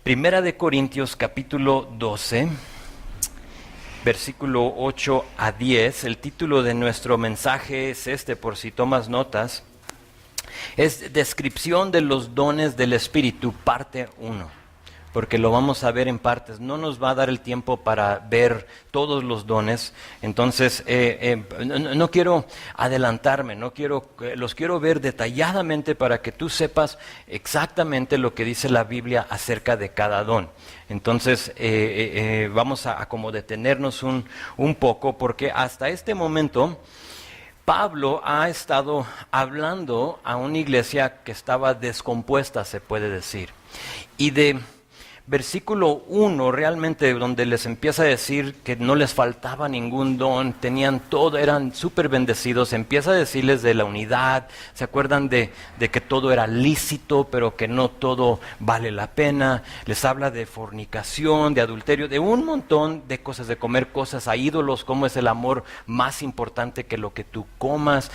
Primera de Corintios capítulo 12, versículo 8 a 10. El título de nuestro mensaje es este, por si tomas notas. Es Descripción de los dones del Espíritu, parte 1. Porque lo vamos a ver en partes. No nos va a dar el tiempo para ver todos los dones. Entonces, no quiero adelantarme, los quiero ver detalladamente para que tú sepas exactamente lo que dice la Biblia acerca de cada don. Entonces, vamos a como detenernos un poco, porque hasta este momento Pablo ha estado hablando a una iglesia que estaba descompuesta, se puede decir. Y de versículo 1, realmente donde les empieza a decir que no les faltaba ningún don, tenían todo, eran súper bendecidos, empieza a decirles de la unidad, se acuerdan de que todo era lícito, pero que no todo vale la pena, les habla de fornicación, de adulterio, de un montón de cosas, de comer cosas a ídolos, cómo es el amor más importante que lo que tú comas,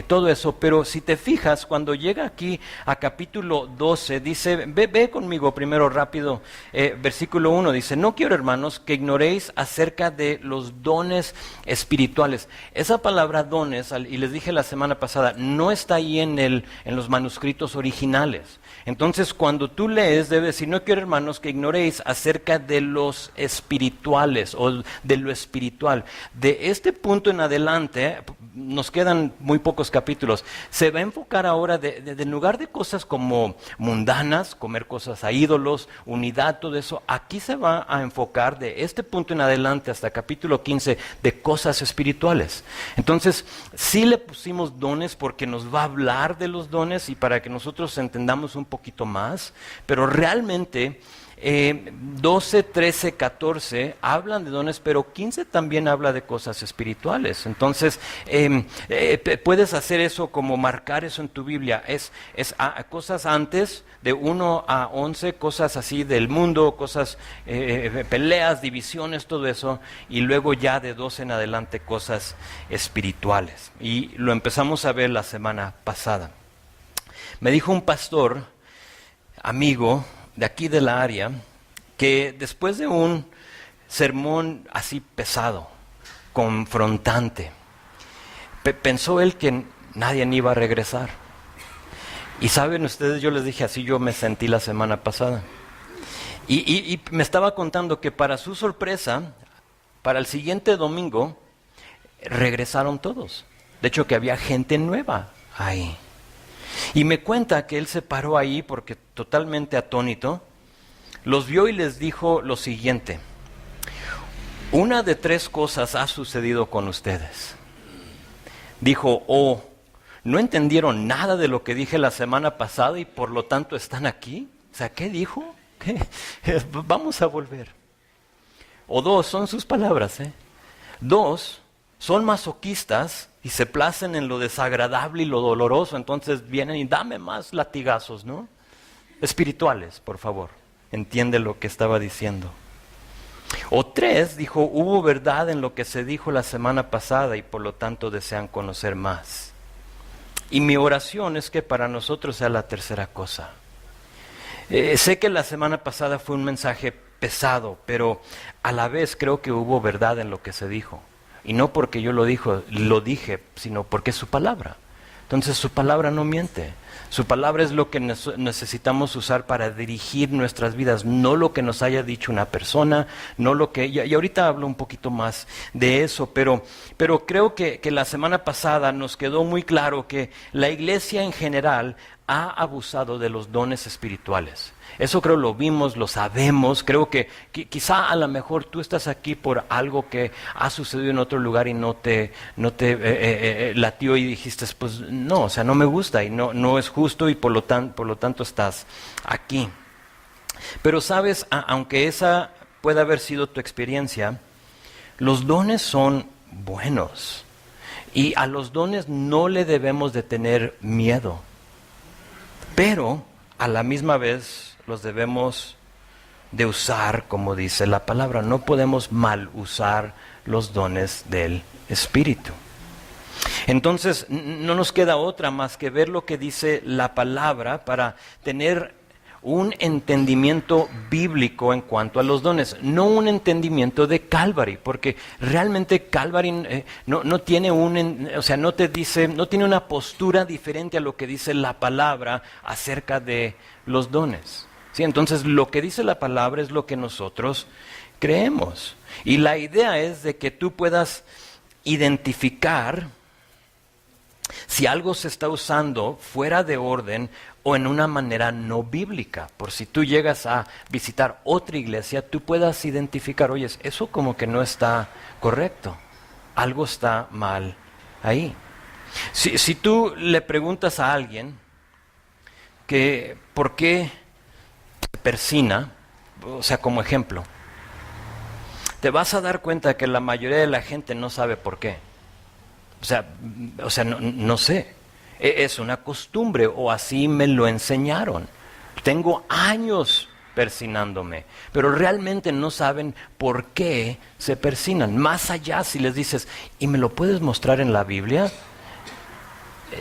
todo eso. Pero si te fijas, cuando llega aquí a capítulo 12, dice, ve conmigo primero rápido. Versículo 1 dice, no quiero, hermanos, que ignoréis acerca de los dones espirituales. Esa palabra dones, y les dije la semana pasada, no está ahí en los manuscritos originales. Entonces, cuando tú lees, debe decir, no quiero, hermanos, que ignoréis acerca de los espirituales o de lo espiritual. De este punto en adelante, nos quedan muy pocos capítulos. Se va a enfocar ahora en lugar de cosas como mundanas, comer cosas a ídolos, unidad, todo eso, aquí se va a enfocar de este punto en adelante hasta capítulo 15 de cosas espirituales. Entonces, sí le pusimos dones porque nos va a hablar de los dones y para que nosotros entendamos un poquito más, pero realmente 12, 13, 14 hablan de dones, pero 15 también habla de cosas espirituales. Entonces, puedes hacer eso, como marcar eso en tu Biblia. Es cosas antes, de 1 a 11, cosas así del mundo, cosas, peleas, divisiones, todo eso. Y luego ya de 12 en adelante, cosas espirituales. Y lo empezamos a ver la semana pasada. Me dijo un pastor, amigo, de aquí de la área, que después de un sermón así pesado, confrontante, pensó él que nadie ni iba a regresar. Y saben ustedes, yo les dije, así yo me sentí la semana pasada. Y me estaba contando que para su sorpresa, para el siguiente domingo, regresaron todos. De hecho, que había gente nueva ahí. Y me cuenta que él se paró ahí porque totalmente atónito, los vio y les dijo lo siguiente: una de 3 cosas ha sucedido con ustedes. Dijo, no entendieron nada de lo que dije la semana pasada y por lo tanto están aquí. O sea, ¿qué dijo? ¿Qué? Vamos a volver. O 2, son sus palabras, 2, son masoquistas y se placen en lo desagradable y lo doloroso, entonces vienen y dame más latigazos, ¿no? Espirituales, por favor, entiende lo que estaba diciendo. O 3, dijo, hubo verdad en lo que se dijo la semana pasada y por lo tanto desean conocer más. Y mi oración es que para nosotros sea la tercera cosa. Sé que la semana pasada fue un mensaje pesado, pero a la vez creo que hubo verdad en lo que se dijo. Y no porque yo lo dije, sino porque es su palabra. Entonces su palabra no miente. Su palabra es lo que necesitamos usar para dirigir nuestras vidas, no lo que nos haya dicho una persona, no lo que... Y ahorita hablo un poquito más de eso, pero creo que la semana pasada nos quedó muy claro que la iglesia en general ha abusado de los dones espirituales. Eso creo lo vimos, lo sabemos. Creo que quizá a lo mejor tú estás aquí por algo que ha sucedido en otro lugar y no te latió y dijiste, pues no, o sea, no me gusta y no es justo y por lo tanto estás aquí. Pero sabes, aunque esa pueda haber sido tu experiencia, los dones son buenos y a los dones no le debemos de tener miedo. Pero a la misma vez los debemos de usar, como dice la palabra. No podemos mal usar los dones del Espíritu. Entonces, no nos queda otra más que ver lo que dice la palabra para tener un entendimiento bíblico en cuanto a los dones, no un entendimiento de Calvary, porque realmente Calvary no tiene no te dice, no tiene una postura diferente a lo que dice la palabra acerca de los dones. ¿Sí? Entonces lo que dice la palabra es lo que nosotros creemos. Y la idea es de que tú puedas identificar si algo se está usando fuera de orden o en una manera no bíblica. Por si tú llegas a visitar otra iglesia, tú puedas identificar, oye, eso como que no está correcto, algo está mal ahí. Si tú le preguntas a alguien que por qué se persina, o sea, como ejemplo, te vas a dar cuenta que la mayoría de la gente no sabe por qué. O sea, no sé. Es una costumbre o así me lo enseñaron. Tengo años persinándome, pero realmente no saben por qué se persinan. Más allá, si les dices, ¿y me lo puedes mostrar en la Biblia?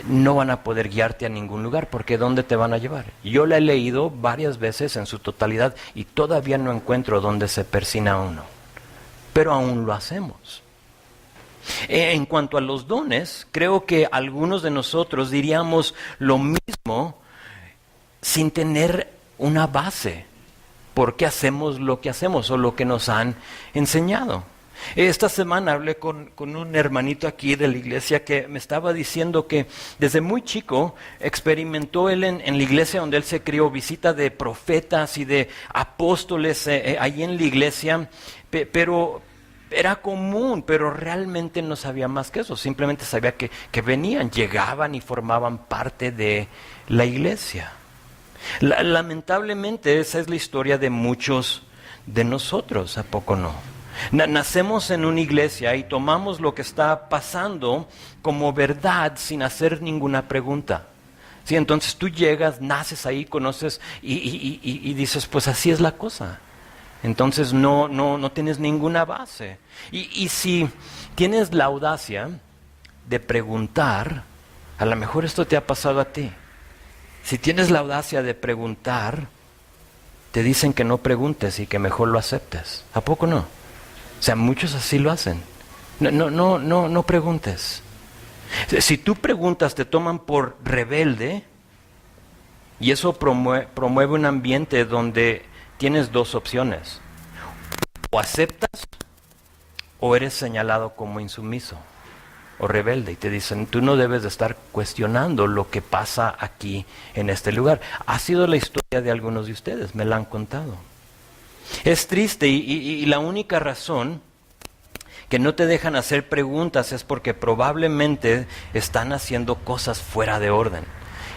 No van a poder guiarte a ningún lugar, porque ¿dónde te van a llevar? Yo la he leído varias veces en su totalidad y todavía no encuentro dónde se persina uno. Pero aún lo hacemos. En cuanto a los dones, creo que algunos de nosotros diríamos lo mismo sin tener una base. ¿Por qué hacemos lo que hacemos o lo que nos han enseñado? Esta semana hablé con un hermanito aquí de la iglesia que me estaba diciendo que desde muy chico experimentó él en la iglesia donde él se crió, visita de profetas y de apóstoles ahí en la iglesia, pero era común, pero realmente no sabía más que eso. Simplemente sabía que venían, llegaban y formaban parte de la iglesia. Lamentablemente esa es la historia de muchos de nosotros, ¿a poco no? Nacemos en una iglesia y tomamos lo que está pasando como verdad sin hacer ninguna pregunta. ¿Sí? Entonces tú llegas, naces ahí, conoces y dices, pues así es la cosa. Entonces no tienes ninguna base. Y si tienes la audacia de preguntar, a lo mejor esto te ha pasado a ti. Si tienes la audacia de preguntar, te dicen que no preguntes y que mejor lo aceptes. ¿A poco no? O sea, muchos así lo hacen. No preguntes. Si tú preguntas, te toman por rebelde y eso promueve un ambiente donde tienes dos opciones: o aceptas o eres señalado como insumiso o rebelde y te dicen, tú no debes de estar cuestionando lo que pasa aquí en este lugar. Ha sido la historia de algunos de ustedes, me la han contado. Es triste y la única razón que no te dejan hacer preguntas es porque probablemente están haciendo cosas fuera de orden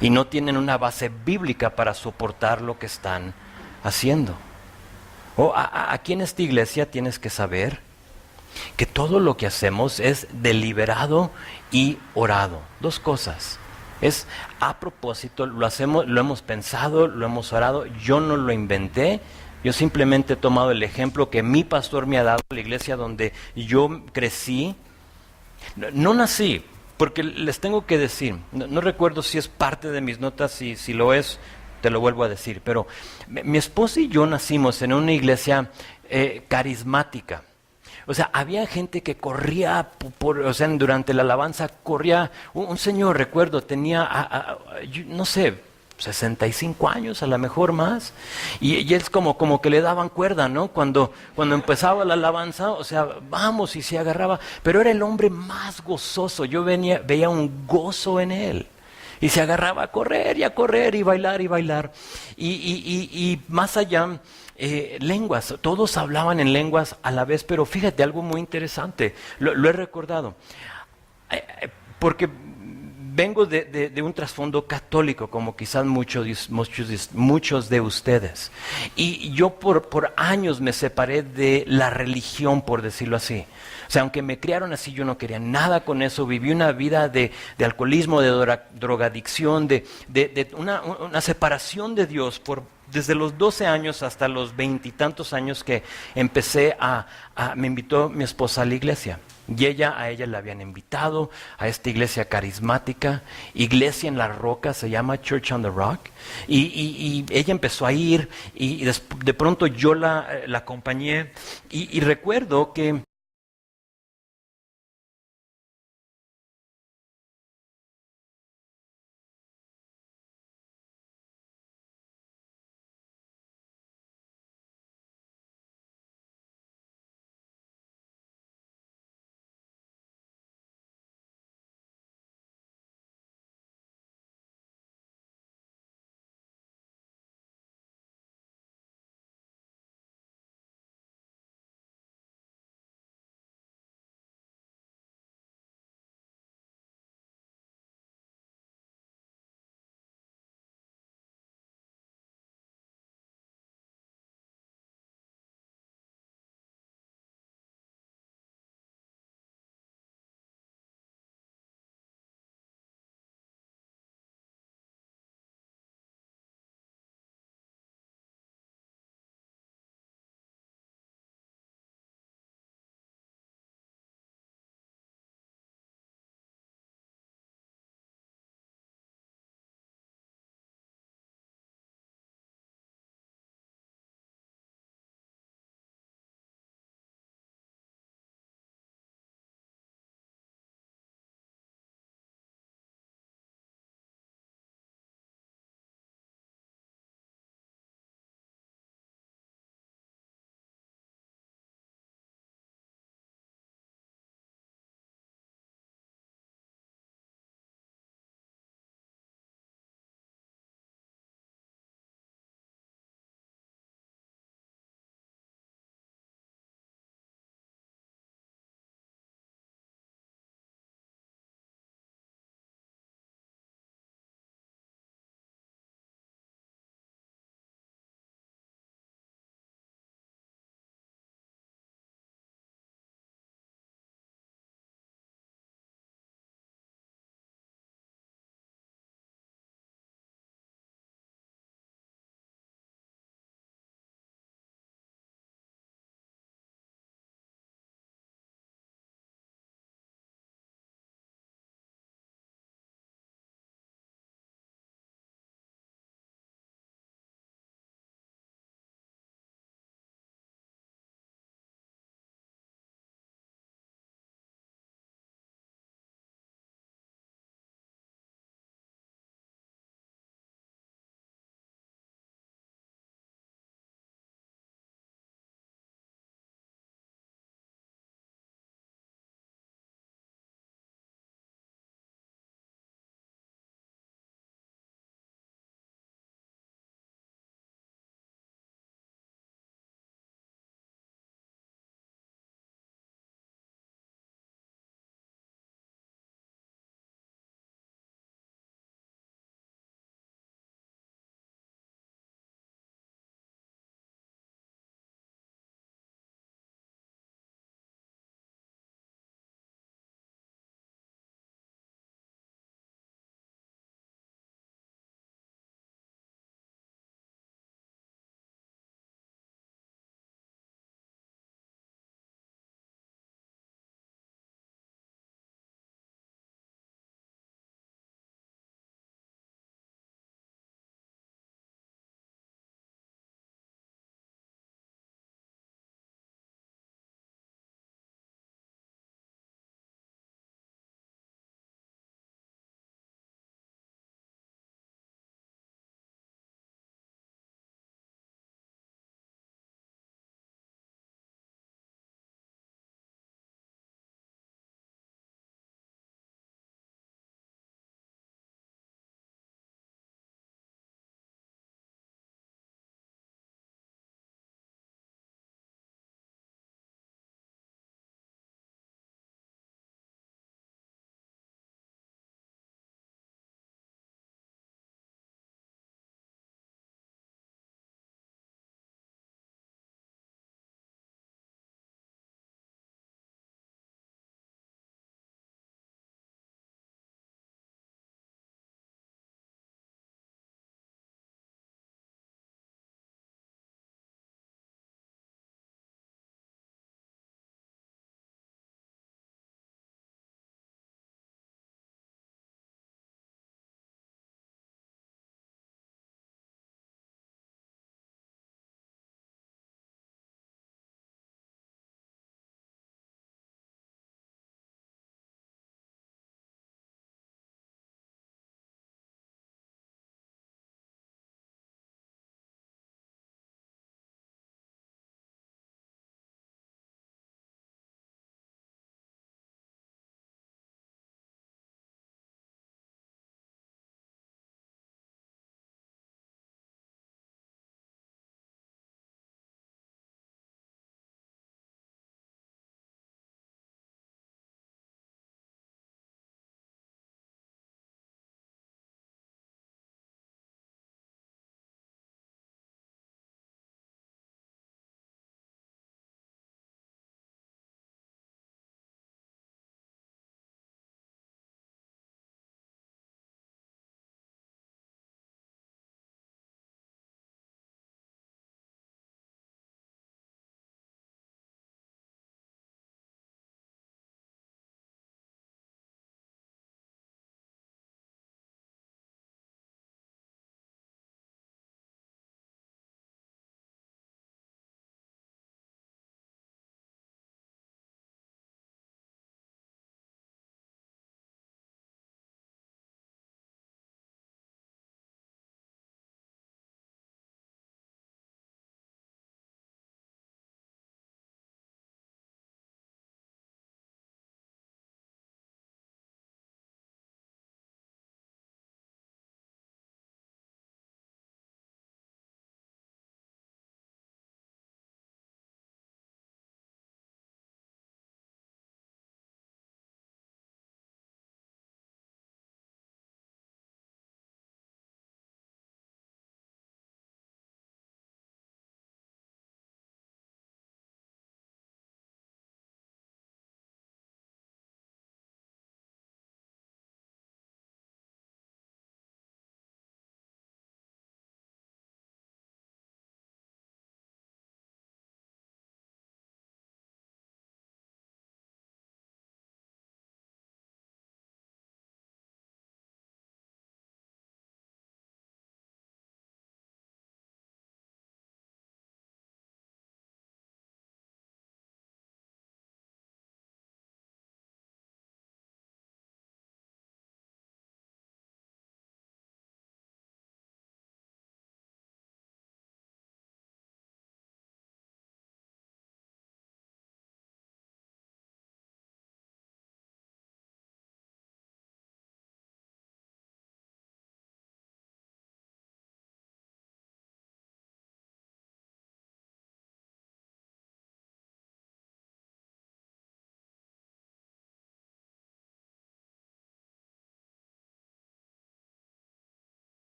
y no tienen una base bíblica para soportar lo que están haciendo. Aquí en esta iglesia tienes que saber que todo lo que hacemos es deliberado y orado. Dos cosas. Es a propósito, lo hemos pensado, lo hemos orado. Yo no lo inventé. Yo simplemente he tomado el ejemplo que mi pastor me ha dado, la iglesia donde yo crecí. No nací, porque les tengo que decir, no recuerdo si es parte de mis notas, si lo es, te lo vuelvo a decir, pero mi esposa y yo nacimos en una iglesia carismática. O sea, había gente que corría, durante la alabanza corría, un señor, recuerdo, tenía, no sé, 65 años, a lo mejor más, y él como que le daban cuerda, ¿no? Cuando empezaba la alabanza, o sea, vamos, y se agarraba, pero era el hombre más gozoso. Yo veía un gozo en él. Y se agarraba a correr y bailar y bailar. Y más allá, lenguas. Todos hablaban en lenguas a la vez, pero fíjate, algo muy interesante. Lo he recordado. Porque vengo de un trasfondo católico, como quizás muchos de ustedes. Y yo por años me separé de la religión, por decirlo así. O sea, aunque me criaron así, yo no quería nada con eso. Viví una vida de alcoholismo, de drogadicción, de una separación de Dios por desde los 12 años hasta los veintitantos años que me invitó mi esposa a la iglesia. Y a ella la habían invitado a esta iglesia carismática, Iglesia en la Roca, se llama Church on the Rock. Y ella empezó a ir y de pronto yo la acompañé y recuerdo que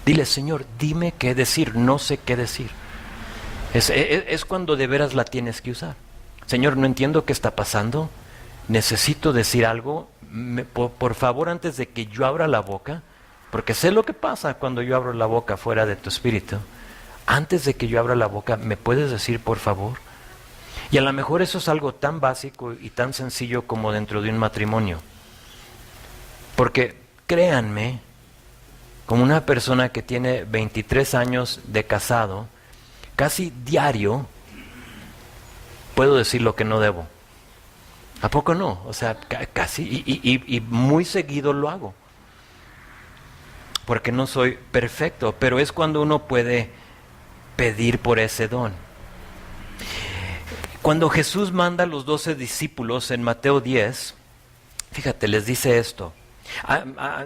Dile, Señor, dime qué decir, no sé qué decir. Es cuando de veras la tienes que usar. Señor, no entiendo qué está pasando, necesito decir algo, por favor, antes de que yo abra la boca, porque sé lo que pasa cuando yo abro la boca fuera de tu espíritu. Antes de que yo abra la boca, ¿me puedes decir por favor? Y a lo mejor eso es algo tan básico y tan sencillo como dentro de un matrimonio. Porque créanme, como una persona que tiene 23 años de casado, casi diario puedo decir lo que no debo. ¿A poco no? O sea, casi, y muy seguido lo hago. Porque no soy perfecto, pero es cuando uno puede pedir por ese don. Cuando Jesús manda a los 12 discípulos en Mateo 10, fíjate, les dice esto.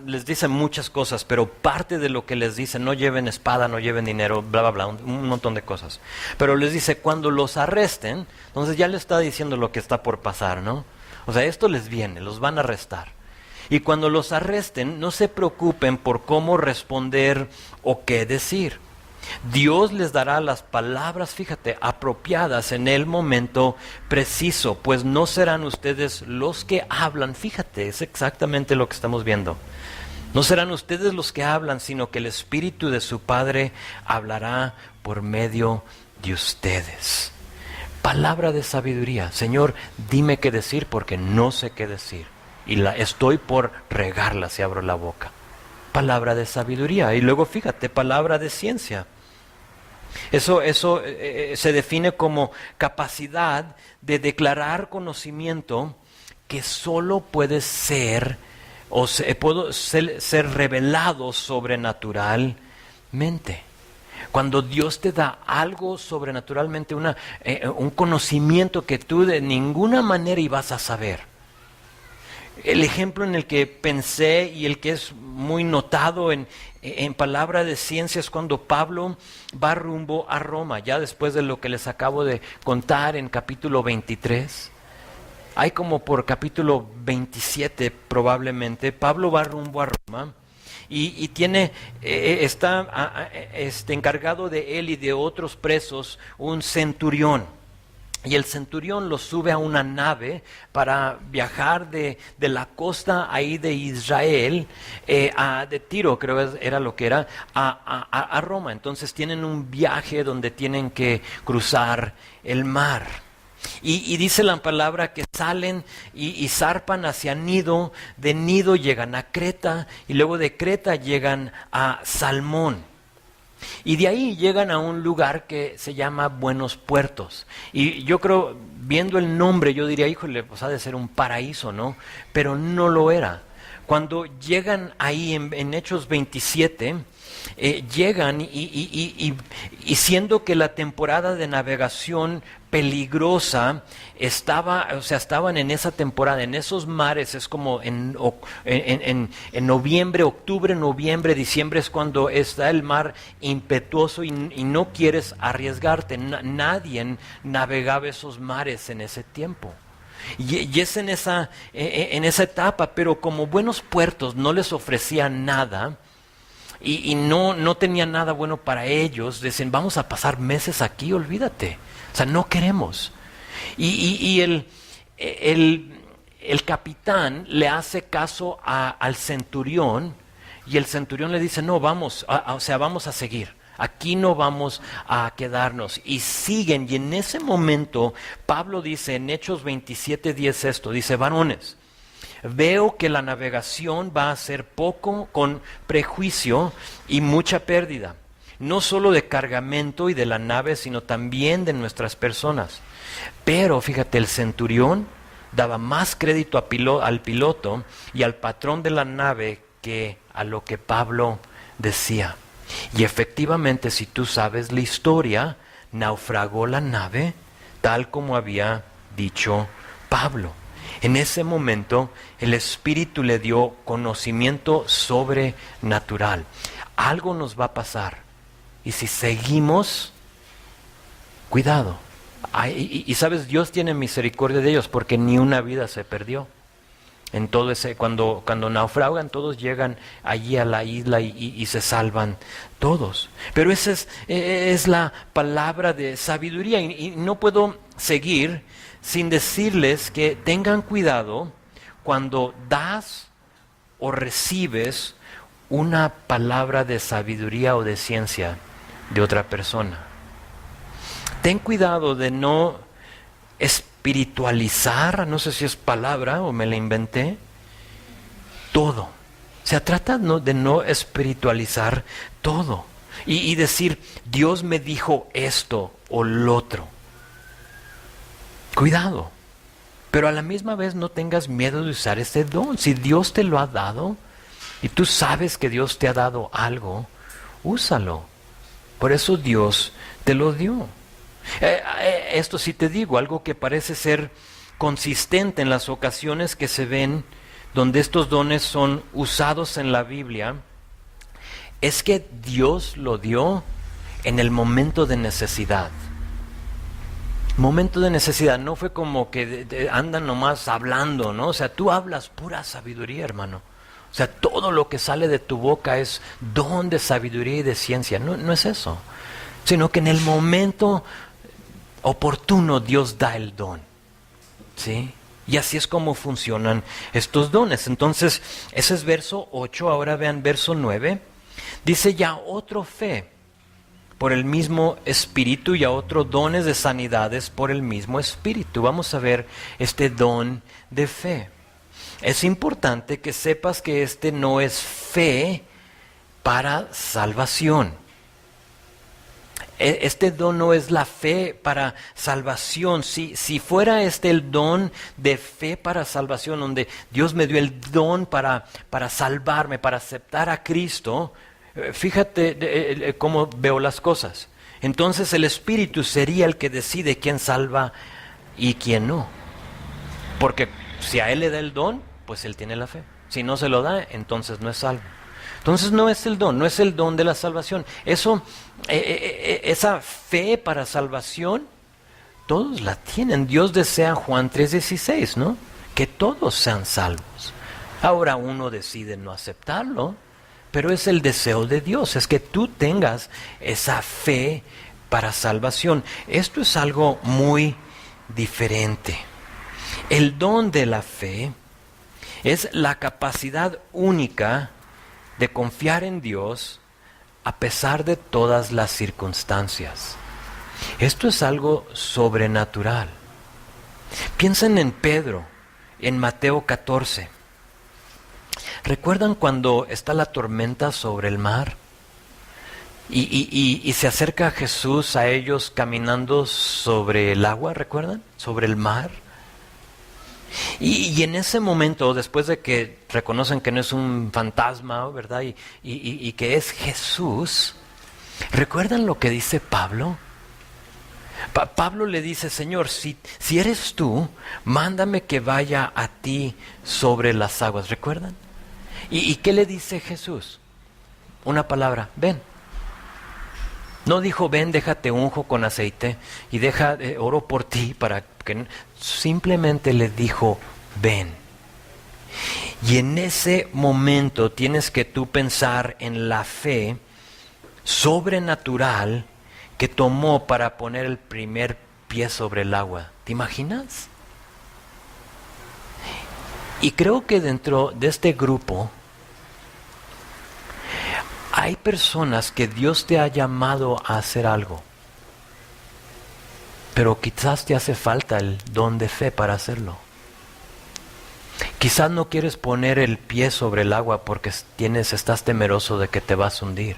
Les dice muchas cosas, pero parte de lo que les dice, no lleven espada, no lleven dinero, bla, bla, bla, un montón de cosas. Pero les dice, cuando los arresten, entonces ya le está diciendo lo que está por pasar, ¿no? O sea, esto les viene, los van a arrestar. Y cuando los arresten, no se preocupen por cómo responder o qué decir. Dios les dará las palabras, fíjate, apropiadas en el momento preciso, pues no serán ustedes los que hablan, fíjate, es exactamente lo que estamos viendo. No serán ustedes los que hablan, sino que el Espíritu de su Padre hablará por medio de ustedes. Palabra de sabiduría. Señor, dime qué decir porque no sé qué decir. Y estoy por regarla si abro la boca. Palabra de sabiduría. Y luego fíjate, palabra de ciencia. Eso se define como capacidad de declarar conocimiento que solo puede ser ser revelado sobrenaturalmente. Cuando Dios te da algo sobrenaturalmente, un conocimiento que tú de ninguna manera ibas a saber. El ejemplo en el que pensé y el que es muy notado en palabra de ciencia es cuando Pablo va rumbo a Roma, ya después de lo que les acabo de contar en capítulo 23. Hay como por capítulo 27 probablemente, Pablo va rumbo a Roma y está encargado de él y de otros presos un centurión. Y el centurión lo sube a una nave para viajar de la costa ahí de Israel, de Tiro creo era lo que era, a Roma. Entonces tienen un viaje donde tienen que cruzar el mar. Y dice la palabra que salen y zarpan hacia Nido, de Nido llegan a Creta y luego de Creta llegan a Salmón. Y de ahí llegan a un lugar que se llama Buenos Puertos. Y yo creo, viendo el nombre, yo diría, híjole, pues ha de ser un paraíso, ¿no? Pero no lo era. Cuando llegan ahí en Hechos 27, llegan y siendo que la temporada de navegación peligrosa estaban en esa temporada, en esos mares, es como en noviembre, octubre, noviembre, diciembre es cuando está el mar impetuoso y no quieres arriesgarte. Nadie navegaba esos mares en ese tiempo. Y es en esa etapa, pero como Buenos Puertos no les ofrecía nada y no tenían nada bueno para ellos, decían, vamos a pasar meses aquí, olvídate, o sea, no queremos. Y el capitán le hace caso al centurión y el centurión le dice, no, vamos a seguir. Aquí no vamos a quedarnos. Y siguen, y en ese momento Pablo dice en Hechos 27:10 esto, dice, varones, veo que la navegación va a ser poco con prejuicio y mucha pérdida, no solo de cargamento y de la nave, sino también de nuestras personas. Pero fíjate, el centurión daba más crédito al piloto y al patrón de la nave que a lo que Pablo decía. Y efectivamente, si tú sabes la historia, naufragó la nave tal como había dicho Pablo. En ese momento, el Espíritu le dio conocimiento sobrenatural. Algo nos va a pasar. Y si seguimos, cuidado. Y sabes, Dios tiene misericordia de ellos porque ni una vida se perdió. En todo ese, cuando naufragan, todos llegan allí a la isla y se salvan todos. Pero esa es la palabra de sabiduría, y no puedo seguir sin decirles que tengan cuidado cuando das o recibes una palabra de sabiduría o de ciencia de otra persona. Ten cuidado de no espiritualizar, no sé si es palabra o me la inventé, todo. Se trata de no espiritualizar todo y decir, Dios me dijo esto o lo otro. Cuidado, pero a la misma vez no tengas miedo de usar ese don. Si Dios te lo ha dado y tú sabes que Dios te ha dado algo, úsalo. Por eso Dios te lo dio. Esto sí te digo, algo que parece ser consistente en las ocasiones que se ven donde estos dones son usados en la Biblia, es que Dios lo dio en el momento de necesidad. Momento de necesidad, no fue como que andan nomás hablando, ¿no? O sea, tú hablas pura sabiduría, hermano. O sea, todo lo que sale de tu boca es don de sabiduría y de ciencia. No es eso, sino que en el momento oportuno Dios da el don, ¿sí? Y así es como funcionan estos dones. Entonces, ese es verso 8, ahora vean verso 9. Dice, ya otro fe por el mismo Espíritu y a otro dones de sanidades por el mismo Espíritu. Vamos a ver este don de fe. Es importante que sepas que este no es fe para salvación. Este don no es la fe para salvación. Si fuera este el don de fe para salvación, donde Dios me dio el don para salvarme, para aceptar a Cristo, fíjate cómo veo las cosas. Entonces el Espíritu sería el que decide quién salva y quién no. Porque si a Él le da el don, pues Él tiene la fe. Si no se lo da, entonces no es salvo. Entonces no es el don, no es el don de la salvación. Esa fe para salvación, todos la tienen. Dios desea, Juan 3:16, ¿no? Que todos sean salvos. Ahora uno decide no aceptarlo, pero es el deseo de Dios, es que tú tengas esa fe para salvación. Esto es algo muy diferente. El don de la fe es la capacidad única de confiar en Dios a pesar de todas las circunstancias. Esto es algo sobrenatural. Piensen en Pedro, en Mateo 14. ¿Recuerdan cuando está la tormenta sobre el mar? Y se acerca Jesús a ellos caminando sobre el agua, ¿recuerdan? Sobre el mar. Y en ese momento, después de que reconocen que no es un fantasma, ¿verdad? Y que es Jesús, ¿recuerdan lo que dice Pablo? Pablo le dice, Señor, si eres tú, mándame que vaya a ti sobre las aguas, ¿recuerdan? ¿Y qué le dice Jesús? Una palabra, ven. No dijo, ven, déjate unjo con aceite y oro por ti para que... Simplemente le dijo, ven. Y en ese momento tienes que tú pensar en la fe sobrenatural que tomó para poner el primer pie sobre el agua. ¿Te imaginas? Y creo que dentro de este grupo hay personas que Dios te ha llamado a hacer algo, pero quizás te hace falta el don de fe para hacerlo. Quizás no quieres poner el pie sobre el agua porque estás temeroso de que te vas a hundir.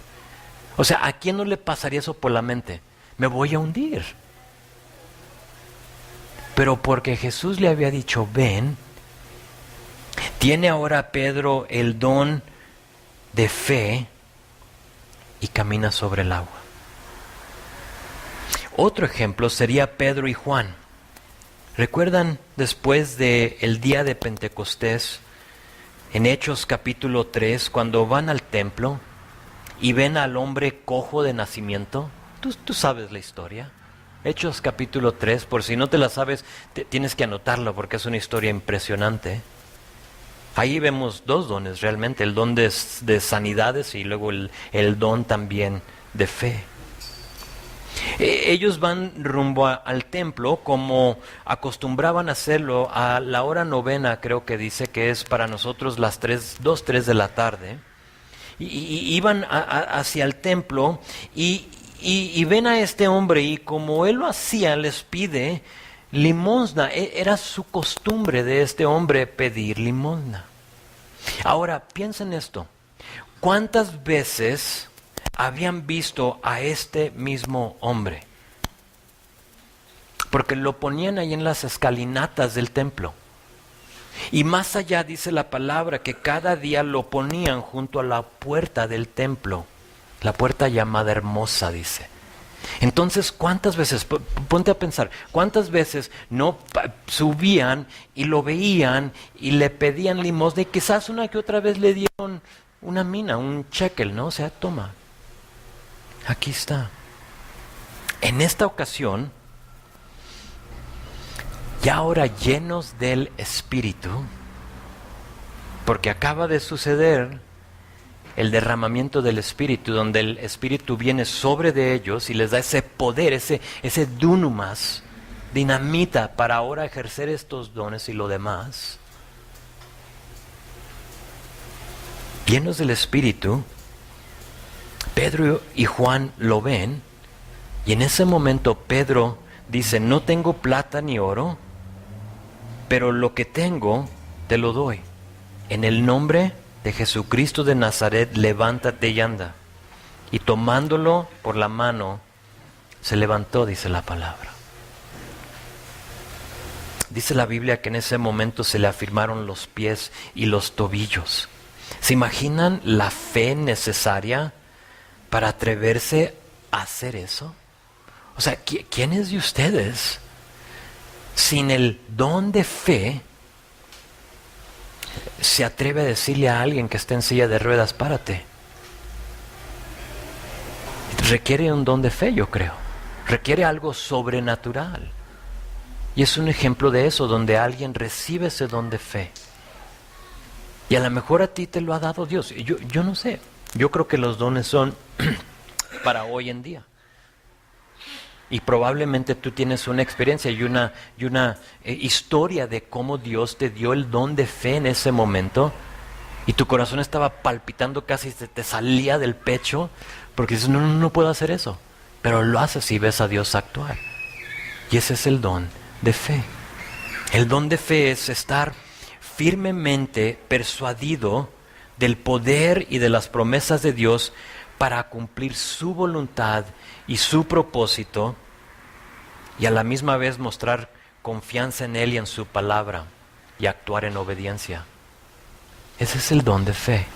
O sea, ¿a quién no le pasaría eso por la mente? Me voy a hundir. Pero porque Jesús le había dicho, ven, tiene ahora Pedro el don de fe y camina sobre el agua. Otro ejemplo sería Pedro y Juan. ¿Recuerdan después del día de Pentecostés, en Hechos capítulo 3, cuando van al templo y ven al hombre cojo de nacimiento? Tú sabes la historia. Hechos capítulo 3, por si no te la sabes, tienes que anotarla porque es una historia impresionante. Ahí vemos dos dones realmente, el don de sanidades y luego el don también de fe. Ellos van rumbo al templo como acostumbraban a hacerlo a la hora novena, creo que dice que es para nosotros las 2, 3 de la tarde. Y iban hacia el templo y ven a este hombre y como él lo hacía, les pide limosna. Era su costumbre de este hombre pedir limosna. Ahora, piensa en esto. ¿Cuántas veces habían visto a este mismo hombre? Porque lo ponían ahí en las escalinatas del templo. Y más allá dice la palabra que cada día lo ponían junto a la puerta del templo. La puerta llamada Hermosa, dice. Entonces, ¿cuántas veces, ponte a pensar, cuántas veces no subían y lo veían y le pedían limosna y quizás una que otra vez le dieron una mina, un shekel, ¿no? O sea, toma, aquí está. En esta ocasión, ya ahora llenos del Espíritu, porque acaba de suceder el derramamiento del Espíritu, donde el Espíritu viene sobre de ellos y les da ese poder, ese dunamis, dinamita para ahora ejercer estos dones y lo demás. Llenos del Espíritu, Pedro y Juan lo ven y en ese momento Pedro dice: no tengo plata ni oro, pero lo que tengo te lo doy. En el nombre de Jesucristo de Nazaret, levántate y anda. Y tomándolo por la mano, se levantó, dice la palabra. Dice la Biblia que en ese momento se le afirmaron los pies y los tobillos. ¿Se imaginan la fe necesaria para atreverse a hacer eso? O sea, ¿quiénes de ustedes, sin el don de fe, se atreve a decirle a alguien que está en silla de ruedas: párate? Requiere un don de fe, yo creo. Requiere algo sobrenatural. Y es un ejemplo de eso, donde alguien recibe ese don de fe. Y a lo mejor a ti te lo ha dado Dios. Yo no sé. Yo creo que los dones son para hoy en día. Y probablemente tú tienes una experiencia y una historia de cómo Dios te dio el don de fe en ese momento. Y tu corazón estaba palpitando, casi se te salía del pecho, porque dices: no puedo hacer eso. Pero lo haces y ves a Dios actuar. Y ese es el don de fe. El don de fe es estar firmemente persuadido del poder y de las promesas de Dios para cumplir su voluntad y su propósito, y a la misma vez mostrar confianza en Él y en su palabra y actuar en obediencia. Ese es el don de fe.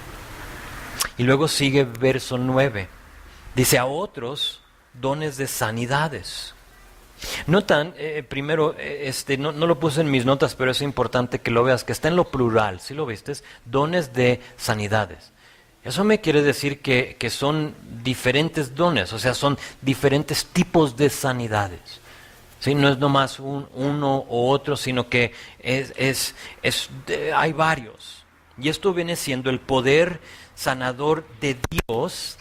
Y luego sigue verso 9. Dice: a otros dones de sanidades. Notan, primero, no lo puse en mis notas, pero es importante que lo veas, que está en lo plural, ¿sí lo viste? Dones de sanidades. Eso me quiere decir que son diferentes dones, o sea, son diferentes tipos de sanidades. ¿Sí? No es nomás uno u otro, sino que hay varios. Y esto viene siendo el poder sanador de Dios.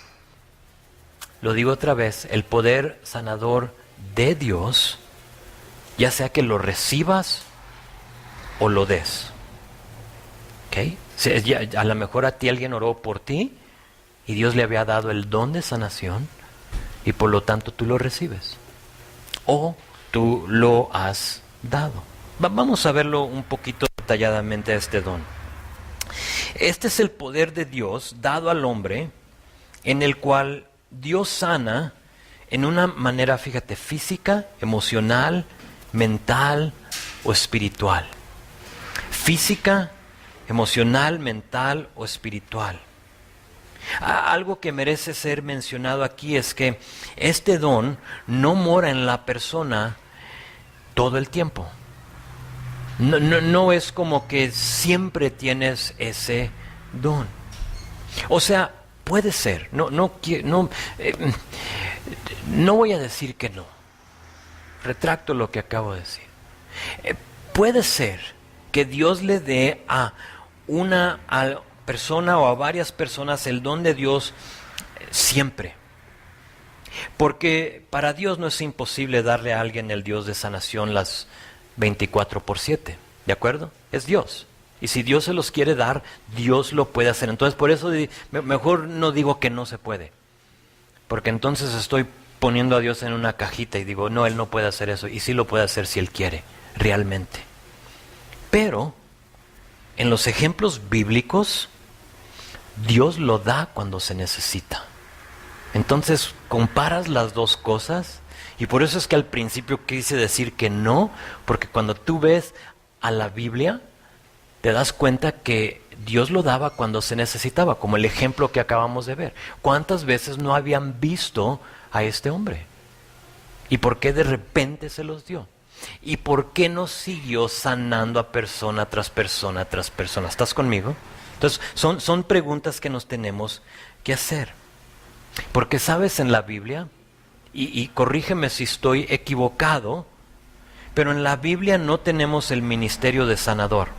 Lo digo otra vez, el poder sanador de Dios, ya sea que lo recibas o lo des. ¿Okay? A lo mejor a ti alguien oró por ti y Dios le había dado el don de sanación y por lo tanto tú lo recibes. O tú lo has dado. Vamos a verlo un poquito detalladamente, este don. Este es el poder de Dios dado al hombre, en el cual Dios sana en una manera, fíjate, física, emocional, mental o espiritual. Física, emocional, mental o espiritual. Algo que merece ser mencionado aquí es que este don no mora en la persona todo el tiempo. No es como que siempre tienes ese don. O sea, puede ser, no voy a decir que no. Retracto lo que acabo de decir. Puede ser que Dios le dé a una persona o a varias personas el don de Dios siempre. Porque para Dios no es imposible darle a alguien el Dios de sanación las 24/7, ¿de acuerdo? Es Dios. Y si Dios se los quiere dar, Dios lo puede hacer. Entonces por eso mejor no digo que no se puede. Porque entonces estoy poniendo a Dios en una cajita y digo, no, Él no puede hacer eso. Y sí lo puede hacer si Él quiere, realmente. Pero en los ejemplos bíblicos, Dios lo da cuando se necesita. Entonces comparas las dos cosas, y por eso es que al principio quise decir que no, porque cuando tú ves a la Biblia, te das cuenta que Dios lo daba cuando se necesitaba, como el ejemplo que acabamos de ver. ¿Cuántas veces no habían visto a este hombre? ¿Y por qué de repente se los dio? ¿Y por qué no siguió sanando a persona tras persona tras persona? ¿Estás conmigo? Entonces, son preguntas que nos tenemos que hacer. Porque sabes, en la Biblia, y corrígeme si estoy equivocado, pero en la Biblia no tenemos el ministerio de sanador.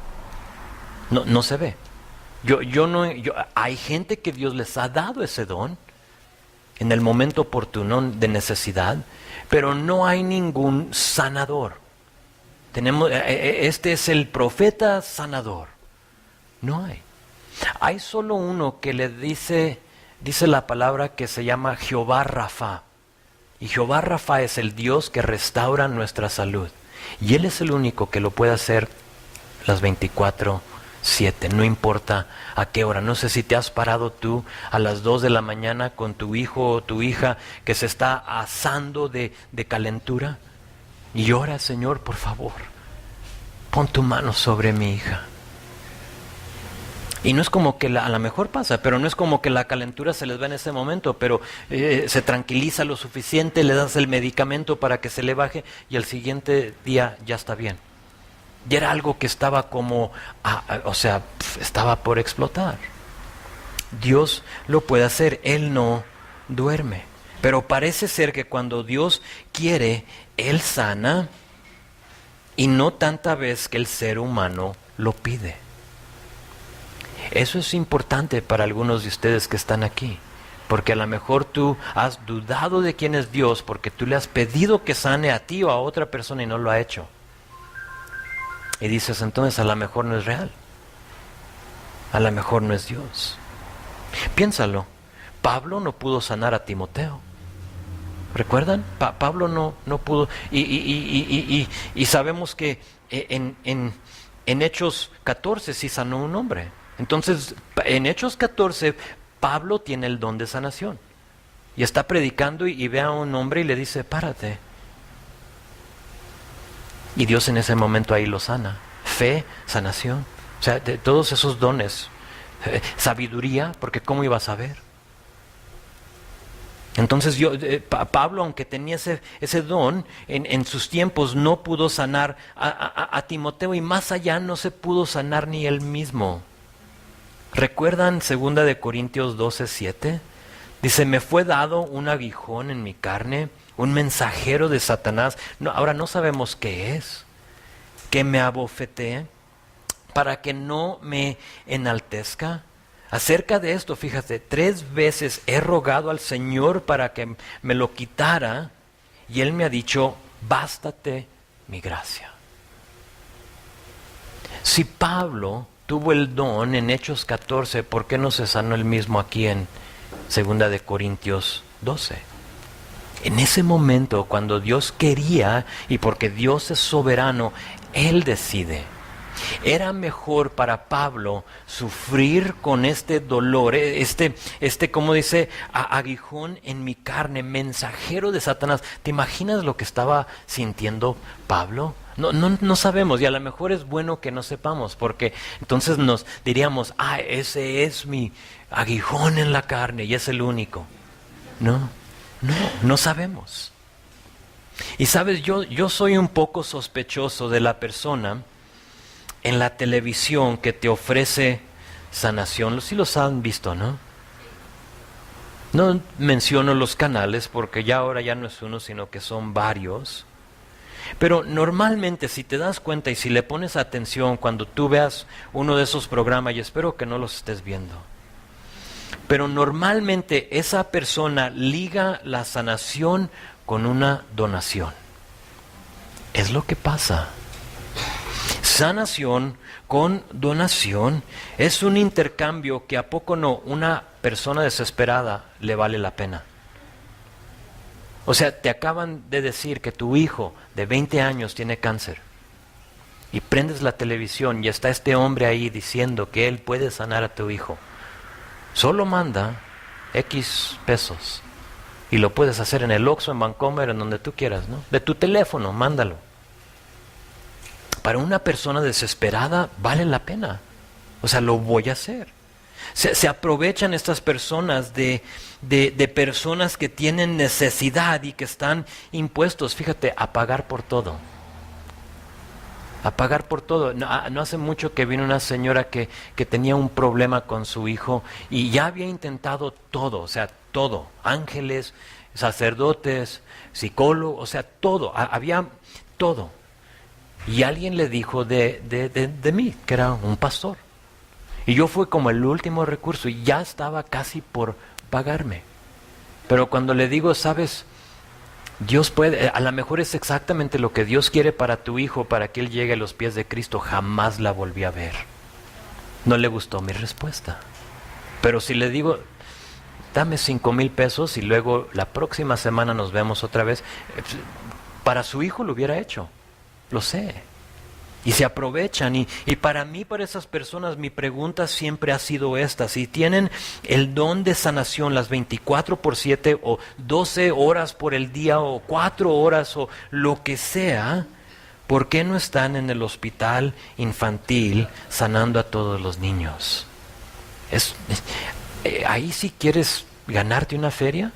No se ve. Hay gente que Dios les ha dado ese don en el momento oportuno de necesidad, pero no hay ningún sanador. Este es el profeta sanador. No hay. Hay solo uno que le dice la palabra, que se llama Jehová Rafa. Y Jehová Rafa es el Dios que restaura nuestra salud. Y Él es el único que lo puede hacer las 24/7, no importa a qué hora. No sé si te has parado tú a las 2 de la mañana con tu hijo o tu hija que se está asando de calentura. Y ora, Señor, por favor, pon tu mano sobre mi hija. Y no es como que a lo mejor pasa, pero no es como que la calentura se les va en ese momento, pero se tranquiliza lo suficiente, le das el medicamento para que se le baje y al siguiente día ya está bien. Y era algo que estaba como, estaba por explotar. Dios lo puede hacer, Él no duerme. Pero parece ser que cuando Dios quiere, Él sana, y no tanta vez que el ser humano lo pide. Eso es importante para algunos de ustedes que están aquí, porque a lo mejor tú has dudado de quién es Dios porque tú le has pedido que sane a ti o a otra persona y no lo ha hecho. Y dices, entonces a lo mejor no es real, a lo mejor no es Dios. Piénsalo, Pablo no pudo sanar a Timoteo. ¿Recuerdan? Pablo no pudo, y sabemos que en Hechos 14 sí sanó un hombre. Entonces, en Hechos 14, Pablo tiene el don de sanación. Y está predicando y ve a un hombre y le dice, párate. Y Dios en ese momento ahí lo sana. Fe, sanación. O sea, de todos esos dones. Sabiduría, porque ¿cómo iba a saber? Entonces Pablo, aunque tenía ese don, en sus tiempos no pudo sanar a Timoteo, y más allá no se pudo sanar ni él mismo. ¿Recuerdan 2 de Corintios 12:7? Dice, me fue dado un aguijón en mi carne, un mensajero de Satanás. Ahora no sabemos qué es, que me abofetee para que no me enaltezca. Acerca de esto, fíjate, 3 veces he rogado al Señor para que me lo quitara, y Él me ha dicho, bástate mi gracia. Si Pablo tuvo el don en Hechos 14, ¿por qué no se sanó él mismo aquí en 2 de Corintios 12? En ese momento, cuando Dios quería, y porque Dios es soberano, Él decide. Era mejor para Pablo sufrir con este dolor, como dice, aguijón en mi carne, mensajero de Satanás. ¿Te imaginas lo que estaba sintiendo Pablo? No sabemos, y a lo mejor es bueno que no sepamos, porque entonces nos diríamos, ese es mi aguijón en la carne y es el único. No sabemos. Y sabes, yo soy un poco sospechoso de la persona en la televisión que te ofrece sanación. Sí los han visto, ¿no? No menciono los canales porque ahora ya no es uno, sino que son varios. Pero normalmente, si te das cuenta y si le pones atención cuando tú veas uno de esos programas, y espero que no los estés viendo, pero normalmente esa persona liga la sanación con una donación. Es lo que pasa. Sanación con donación es un intercambio que a poco no una persona desesperada le vale la pena. O sea, te acaban de decir que tu hijo de 20 años tiene cáncer y prendes la televisión y está este hombre ahí diciendo que él puede sanar a tu hijo. Solo manda X pesos y lo puedes hacer en el Oxxo, en Vancomer, en donde tú quieras, ¿no? De tu teléfono, mándalo. Para una persona desesperada vale la pena. O sea, lo voy a hacer. Se aprovechan estas personas de personas que tienen necesidad y que están impuestos, fíjate, a pagar por todo. A pagar por todo. No hace mucho que vino una señora que tenía un problema con su hijo y ya había intentado todo, o sea, todo. Ángeles, sacerdotes, psicólogos, o sea, todo. Había todo. Y alguien le dijo de mí, que era un pastor. Y yo fui como el último recurso y ya estaba casi por pagarme. Pero cuando le digo, sabes, Dios puede, a lo mejor es exactamente lo que Dios quiere para tu hijo, para que él llegue a los pies de Cristo, jamás la volví a ver. No le gustó mi respuesta. Pero si le digo, dame 5,000 pesos y luego la próxima semana nos vemos otra vez, para su hijo lo hubiera hecho, lo sé. Y se aprovechan y para mí, para esas personas, mi pregunta siempre ha sido esta: si tienen el don de sanación las 24/7 o 12 horas por el día o 4 horas o lo que sea, ¿por qué no están en el hospital infantil sanando a todos los niños? Ahí si quieres ganarte una feria,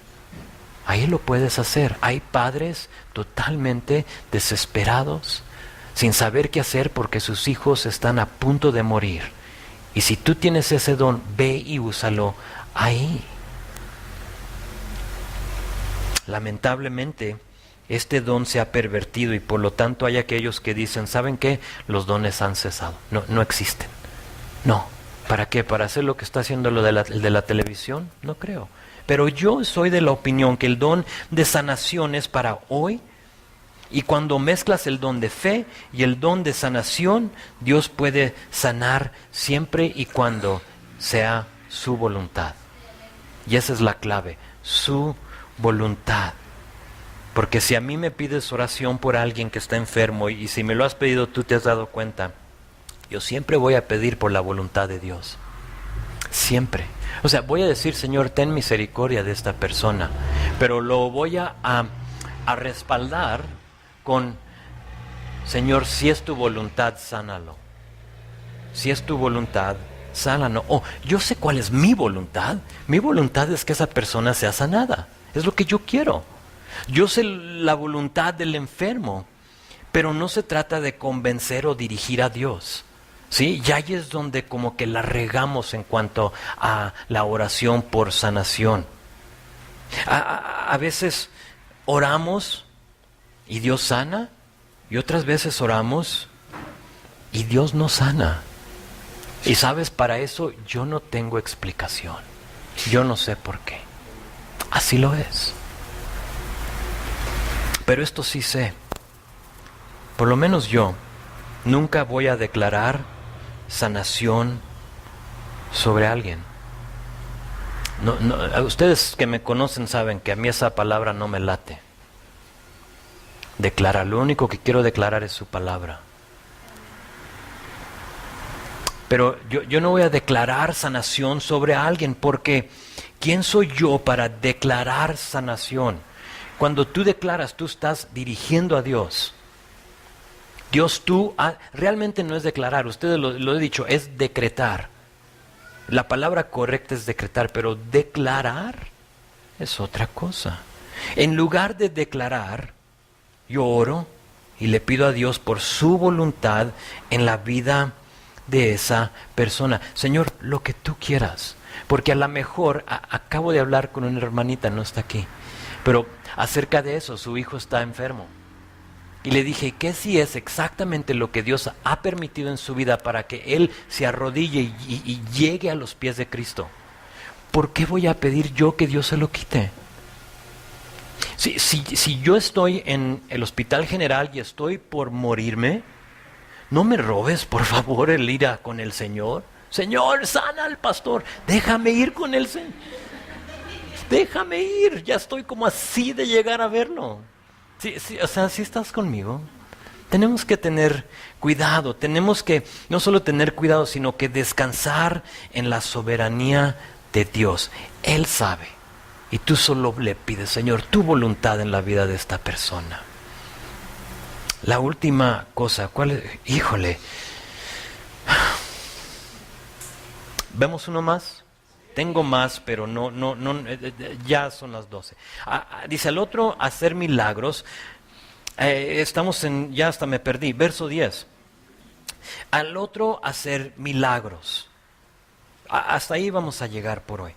ahí lo puedes hacer. Hay padres totalmente desesperados, sin saber qué hacer porque sus hijos están a punto de morir. Y si tú tienes ese don, ve y úsalo ahí. Lamentablemente, este don se ha pervertido y por lo tanto hay aquellos que dicen, ¿saben qué? Los dones han cesado, no existen. No, ¿para qué? ¿Para hacer lo que está haciendo el de la televisión? No creo. Pero yo soy de la opinión que el don de sanación es para hoy. Y cuando mezclas el don de fe y el don de sanación, Dios puede sanar siempre y cuando sea su voluntad. Y esa es la clave, su voluntad. Porque si a mí me pides oración por alguien que está enfermo y si me lo has pedido tú te has dado cuenta, yo siempre voy a pedir por la voluntad de Dios. Siempre. O sea, voy a decir, Señor, ten misericordia de esta persona, pero lo voy a respaldar con, Señor, si es tu voluntad, sánalo. Si es tu voluntad, sánalo. Yo sé cuál es mi voluntad. Mi voluntad es que esa persona sea sanada. Es lo que yo quiero. Yo sé la voluntad del enfermo, pero no se trata de convencer o dirigir a Dios. ¿Sí? Y ahí es donde como que la regamos en cuanto a la oración por sanación. A veces oramos y Dios sana, y otras veces oramos y Dios no sana. Y sabes, para eso yo no tengo explicación. Yo no sé por qué. Así lo es. Pero esto sí sé. Por lo menos yo nunca voy a declarar sanación sobre alguien. Ustedes que me conocen saben que a mí esa palabra no me late. Declarar, lo único que quiero declarar es su palabra. Pero yo no voy a declarar sanación sobre alguien, porque ¿quién soy yo para declarar sanación? Cuando tú declaras, tú estás dirigiendo a Dios. Realmente no es declarar, ustedes lo he dicho, es decretar. La palabra correcta es decretar, pero declarar es otra cosa. En lugar de declarar, yo oro y le pido a Dios por su voluntad en la vida de esa persona. Señor, lo que tú quieras. Porque a lo mejor, acabo de hablar con una hermanita, no está aquí, pero acerca de eso, su hijo está enfermo. Y le dije, ¿qué si es exactamente lo que Dios ha permitido en su vida para que él se arrodille y llegue a los pies de Cristo? ¿Por qué voy a pedir yo que Dios se lo quite? Si yo estoy en el hospital general y estoy por morirme, no me robes, por favor, el ir con el Señor. Señor, sana al pastor, déjame ir con el Señor. Déjame ir, ya estoy como así de llegar a verlo. O sea, si estás conmigo, tenemos que tener cuidado, tenemos que no solo tener cuidado, sino que descansar en la soberanía de Dios. Él sabe, y tú solo le pides, Señor, tu voluntad en la vida de esta persona. La última cosa, ¿cuál es? Híjole, ¿vemos uno más? Tengo más, pero no, ya son las 12. Dice el otro, hacer milagros. Estamos en, ya hasta me perdí, verso 10. Al otro, hacer milagros. Hasta ahí vamos a llegar por hoy.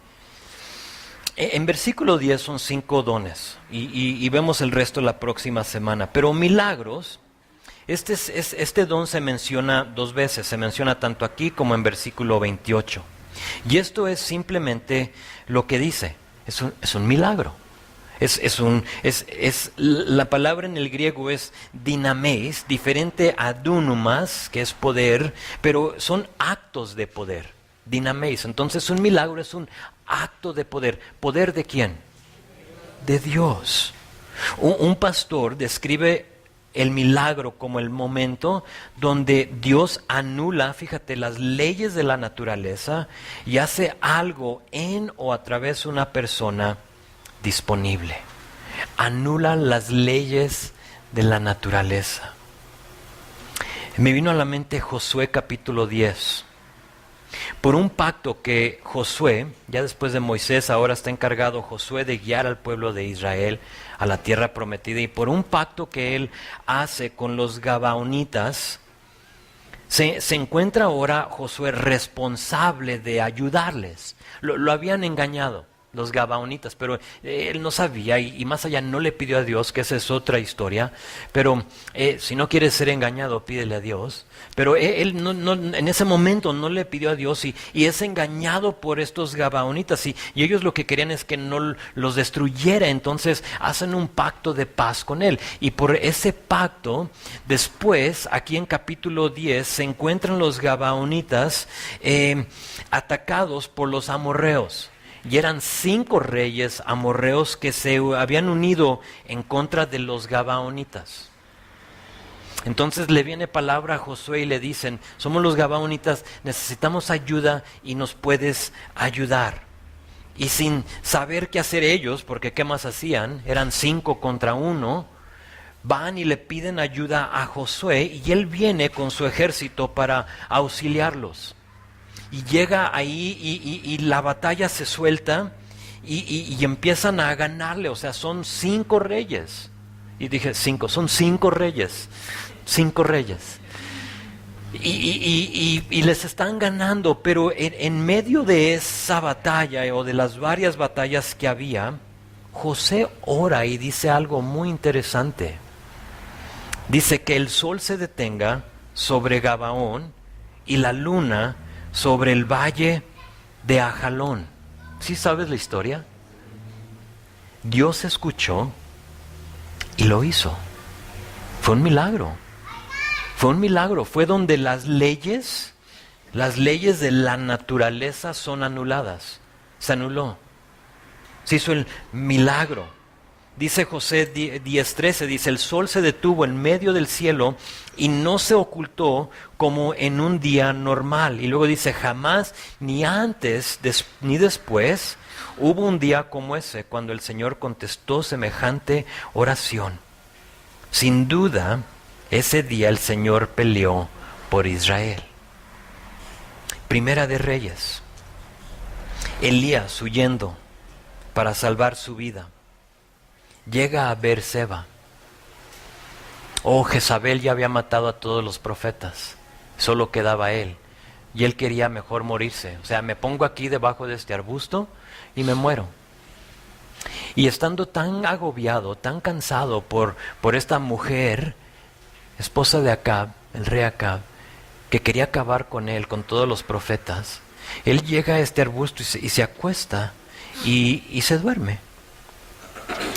En versículo 10 son 5 dones y vemos el resto la próxima semana. Pero milagros, este don se menciona 2 veces, se menciona tanto aquí como en versículo 28. Y esto es simplemente lo que dice, es un milagro. La palabra en el griego es dinameis, diferente a dunamis, que es poder, pero son actos de poder. Dinameis, entonces un milagro es un acto de poder. ¿Poder de quién? De Dios. Un pastor describe el milagro como el momento donde Dios anula, fíjate, las leyes de la naturaleza y hace algo en o a través de una persona disponible. Anula las leyes de la naturaleza. Me vino a la mente Josué capítulo 10. Por un pacto que Josué, ya después de Moisés, ahora está encargado Josué de guiar al pueblo de Israel a la tierra prometida, y por un pacto que él hace con los gabaonitas, se encuentra ahora Josué responsable de ayudarles. Lo habían engañado los gabaonitas, pero él no sabía y más allá no le pidió a Dios, que esa es otra historia. Pero si no quieres ser engañado, pídele a Dios. Pero él en ese momento no le pidió a Dios y es engañado por estos gabaonitas y ellos lo que querían es que no los destruyera. Entonces hacen un pacto de paz con él, y por ese pacto después aquí en capítulo 10 se encuentran los gabaonitas atacados por los amorreos. Y eran 5 reyes amorreos que se habían unido en contra de los gabaonitas. Entonces le viene palabra a Josué y le dicen, somos los gabaonitas, necesitamos ayuda y nos puedes ayudar. Y sin saber qué hacer ellos, porque qué más hacían, eran 5 contra 1, van y le piden ayuda a Josué y él viene con su ejército para auxiliarlos. Y llega ahí y la batalla se suelta y empiezan a ganarle. O sea, son 5 reyes. Y dije 5, son 5 reyes. 5 reyes. Y les están ganando, pero en medio de esa batalla o de las varias batallas que había, José ora y dice algo muy interesante. Dice que el sol se detenga sobre Gabaón y la luna sobre el valle de Ajalón. ¿Sí sabes la historia? Dios escuchó y lo hizo. Fue un milagro. Fue un milagro. Fue donde las leyes de la naturaleza son anuladas. Se anuló. Se hizo el milagro. Dice José 10:13, dice, el sol se detuvo en medio del cielo y no se ocultó como en un día normal. Y luego dice, jamás, ni antes ni después, hubo un día como ese cuando el Señor contestó semejante oración. Sin duda, ese día el Señor peleó por Israel. Primera de Reyes. Elías huyendo para salvar su vida. Llega a Beerseba. Oh, Jezabel ya había matado a todos los profetas, solo quedaba él, y él quería mejor morirse. O sea, me pongo aquí debajo de este arbusto y me muero. Y estando tan agobiado, tan cansado por esta mujer, esposa de Acab, el rey Acab, que quería acabar con él, con todos los profetas, él llega a este arbusto y se acuesta y se duerme,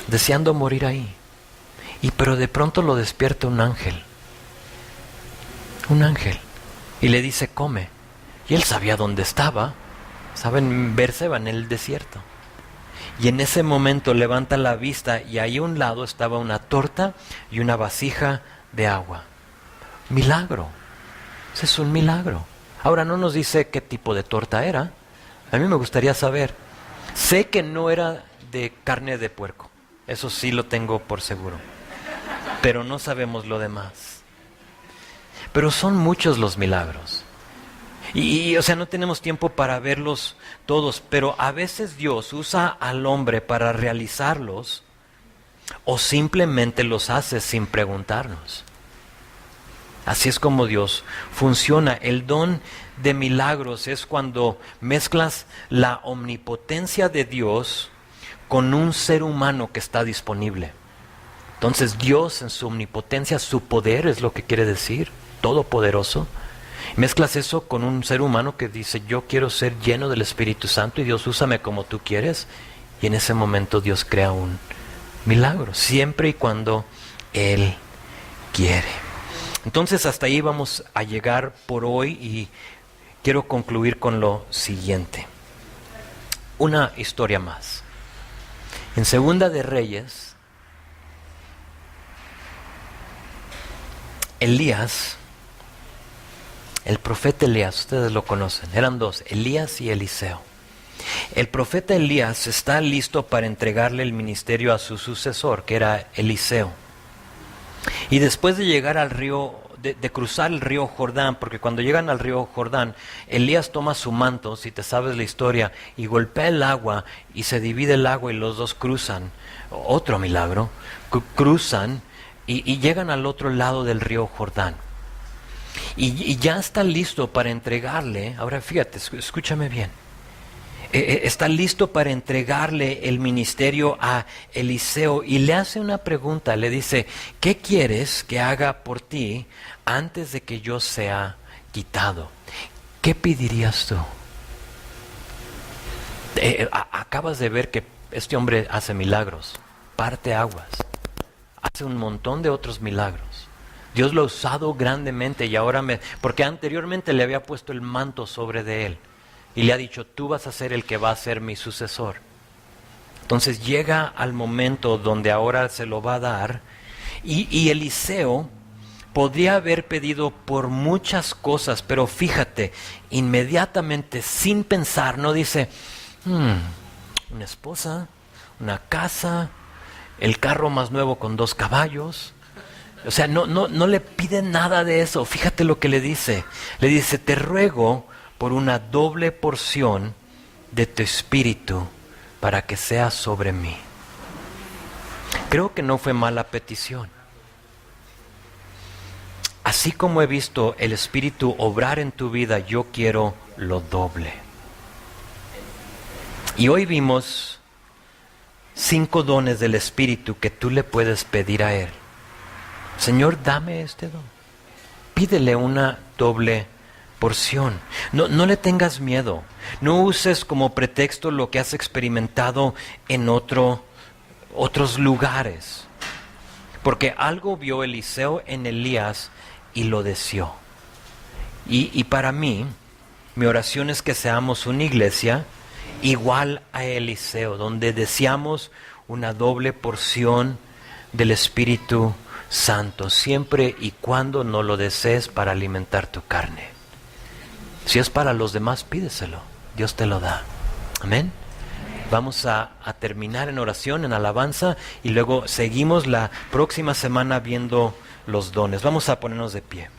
deseando morir ahí. Pero de pronto lo despierta un ángel, y le dice, come. Y él sabía dónde estaba, en Berseba, en el desierto. Y en ese momento levanta la vista y ahí a un lado estaba una torta y una vasija de agua. Milagro. Ese es un milagro. Ahora no nos dice qué tipo de torta era. A mí me gustaría saber. Sé que no era de carne de puerco. Eso sí lo tengo por seguro. Pero no sabemos lo demás. Pero son muchos los milagros. O sea, no tenemos tiempo para verlos todos, pero a veces Dios usa al hombre para realizarlos o simplemente los hace sin preguntarnos. Así es como Dios funciona. El don de milagros es cuando mezclas la omnipotencia de Dios con un ser humano que está disponible. Entonces Dios en su omnipotencia, su poder es lo que quiere decir, todopoderoso. Mezclas eso con un ser humano que dice, yo quiero ser lleno del Espíritu Santo y Dios úsame como tú quieres. Y en ese momento Dios crea un milagro, siempre y cuando Él quiere. Entonces hasta ahí vamos a llegar por hoy y quiero concluir con lo siguiente. Una historia más. En Segunda de Reyes, Elías, el profeta Elías, ustedes lo conocen, eran dos, Elías y Eliseo. El profeta Elías está listo para entregarle el ministerio a su sucesor, que era Eliseo. Y después de llegar al río, de cruzar el río Jordán, porque cuando llegan al río Jordán, Elías toma su manto, si te sabes la historia, y golpea el agua, y se divide el agua y los dos cruzan. Otro milagro, cruzan y llegan al otro lado del río Jordán. Y ya está listo para entregarle, ahora fíjate, escúchame bien, está listo para entregarle el ministerio a Eliseo y le hace una pregunta, le dice, ¿qué quieres que haga por ti antes de que yo sea quitado? ¿Qué pedirías tú? Acabas de ver que este hombre hace milagros, parte aguas, hace un montón de otros milagros. Dios lo ha usado grandemente y ahora porque anteriormente le había puesto el manto sobre de él y le ha dicho, tú vas a ser el que va a ser mi sucesor. Entonces llega al momento donde ahora se lo va a dar y Eliseo podría haber pedido por muchas cosas, pero fíjate, inmediatamente sin pensar, no dice, una esposa, una casa, el carro más nuevo con 2 caballos. O sea, no le pide nada de eso. Fíjate lo que le dice. Le dice, te ruego por una doble porción de tu espíritu para que sea sobre mí. Creo que no fue mala petición. Así como he visto el Espíritu obrar en tu vida, yo quiero lo doble. Y hoy vimos 5 dones del Espíritu que tú le puedes pedir a Él. Señor, dame este don. Pídele una doble porción. No le tengas miedo. No uses como pretexto lo que has experimentado en otros lugares. Porque algo vio Eliseo en Elías y lo deseó. Y para mí, mi oración es que seamos una iglesia igual a Eliseo, donde deseamos una doble porción del Espíritu Santo, siempre y cuando no lo desees para alimentar tu carne. Si es para los demás, pídeselo, Dios te lo da. Amén. Vamos a terminar en oración, en alabanza, y luego seguimos la próxima semana viendo los dones. Vamos a ponernos de pie.